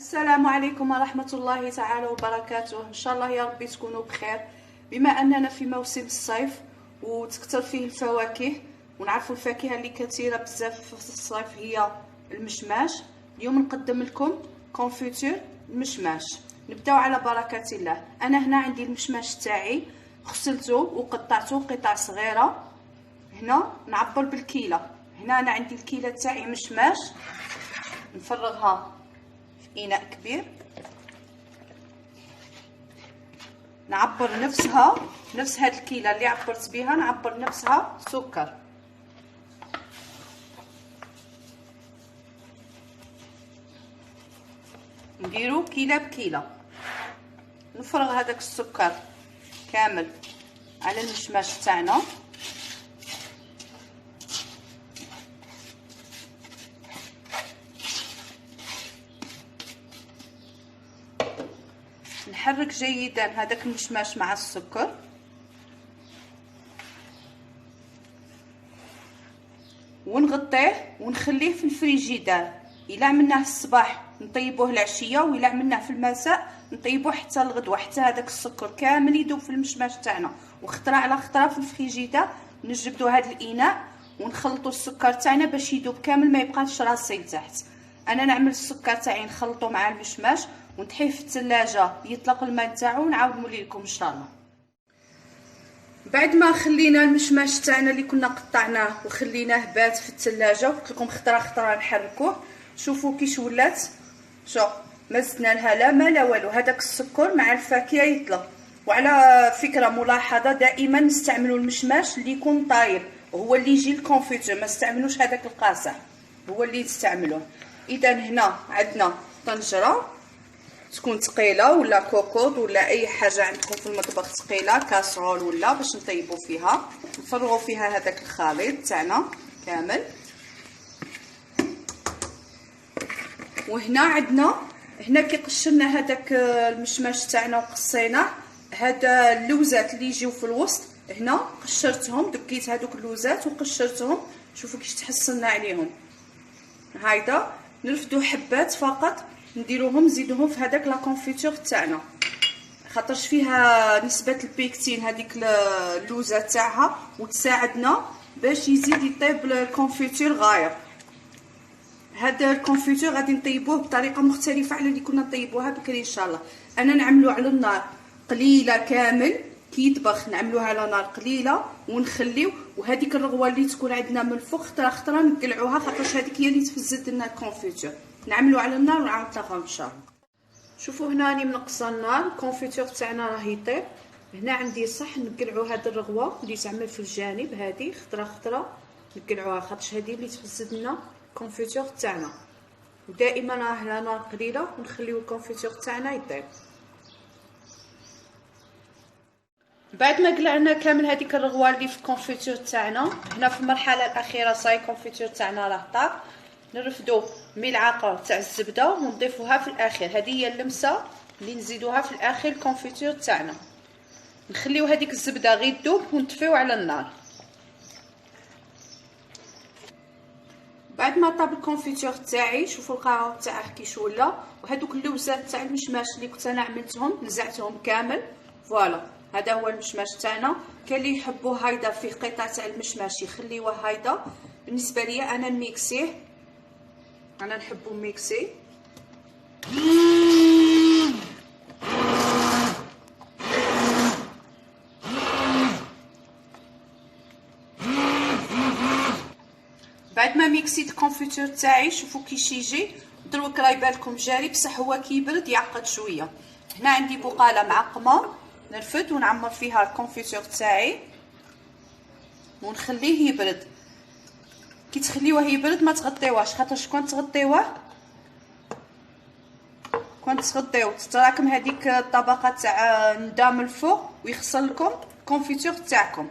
السلام عليكم ورحمة الله تعالى وبركاته. إن شاء الله يا ربي تكونوا بخير. بما أننا في موسم الصيف وتكثر فيه الفواكه، ونعرفوا الفاكهة اللي كثيرة بزاف في الصيف هي المشماش. اليوم نقدم لكم كونفيتور المشماش. نبداو على بركة الله. أنا هنا عندي المشماش تاعي غسلته وقطعته قطع صغيرة. هنا نعبر بالكيلة. هنا أنا عندي الكيلة تاعي مشماش، نفرغها في إناء كبير. نعبر نفس هاد الكيلة اللي عبرت بها، نعبر نفسها سكر. نديرو كيلة بكيلة. نفرغ هذاك السكر كامل على المشماش تاعنا. نحرك جيدا هذاك المشماش مع السكر. ونغطيه ونخليه في الفريجيدار. الا عملناه الصباح نطيبوه العشيه، والا عملناه في المساء نطيبوه حتى الغدوه، حتى هذاك السكر كامل يذوب في المشماش تاعنا. وخطره على خطره في الفريجيدار نجبدوا هذا الاناء ونخلطوا السكر تاعنا باش يذوب كامل، ما يبقاش راسي لتحت. انا نعمل السكر تاعي نخلطه مع المشماش ونحيه في الثلاجه يطلق الماء تاعو، ونعاود نولي لكم ان شاء الله. بعد ما خلينا المشماش تاعنا اللي كنا قطعناه وخليناه بات في الثلاجه، قلت لكم خطره خطره نحركوه. شوفوا كيش ولات. شوف ما زدنا لها لا ما لا والو، هذاك السكر مع الفاكهه يطلق. وعلى فكره ملاحظه، دائما نستعملوا المشماش اللي يكون طايب، وهو اللي يجي الكونفيتور. ما نستعملوش هذاك القاصح، هو اللي نستعملوه. اذا هنا عندنا طنجره تكون ثقيله، ولا كوكوط، ولا اي حاجه عندكم في المطبخ ثقيله، كاسرول ولا، باش نطيبوا فيها. نفرغوا فيها هذاك الخليط تاعنا كامل. وهنا عندنا كي قشرنا هذاك المشماش تاعنا وقصيناه، هذا اللوزات اللي يجيو في الوسط هنا قشرتهم، دكيت هذوك اللوزات وقشرتهم. شوفوا كيش تحصلنا عليهم. هايدا نرفدوا حبات فقط، نديروهم نزيدوهم في هذاك لا كونفيتور تاعنا، خاطرش فيها نسبه البيكتين هذيك اللوزه تاعها، وتساعدنا باش يزيد يطيب الكونفيتور غاير. هذا الكونفيتور غادي نطيبوه بطريقه مختلفه على اللي كنا نطيبوها بكري ان شاء الله. انا نعملو على النار قليله كامل، كي يطبخ نعملوها على نار قليله ونخليو. وهذيك الرغوه اللي تكون عندنا من الفوق خطره خطره نقلعوها، خاطرش هذيك هي اللي تفزد لنا الكونفيتور. نعملو على النار ونعاود نتلاقاو ان شاء الله. شوفوا هنا راني منقصه النار، الكونفيتور تاعنا راه يطيب. هنا عندي صح نقلعو هاد الرغوه اللي تعمل في الجانب، هذه خطره خطره نقلعوها، خاطرش هذه اللي تفزد لنا الكونفيتور تاعنا. ودائما راه على نار قليله ونخليو الكونفيتور تاعنا يطيب. بعد ما قلعنا كامل هذيك الرغوه اللي في الكونفيتور تاعنا، هنا في المرحله الاخيره صاي الكونفيتور تاعنا راه طاب. نرفدو ملعقه تاع الزبده ونضيفوها في الاخر. هذه هي اللمسه اللي نزيدوها في الاخر الكونفيتور تاعنا. نخليو هذيك الزبده غير تذوب ونطفيو على النار. بعد ما طاب الكونفيتور تاعي، شوفوا القاعه تاعه كيش ولا. وهذوك اللوزات تاع المشماش اللي كنت انا عملتهم نزعتهم كامل. فوالا هذا هو المشماش تاعنا. كاين اللي يحبوه هايدا فيه قطع تاع المشماش يخليوه هايدا. بالنسبه لي انا نميكسيه، انا نحبو ميكسي. بعد ما ميكسيت الكونفيتور تاعي، شوفوا كيش يجي. دروك راه يبان لكم جاري، بصح هو كي يبرد يعقد شويه. هنا عندي بقاله معقمه نرفد ونعمر فيها الكونفيتور تاعي ونخليه يبرد. كي تخليوه يبرد ما تغطيوهش، خاطرش كون تغطيو تتراكم هذيك الطبقه تاع ندى من الفوق ويخسر لكم الكونفيتور تاعكم.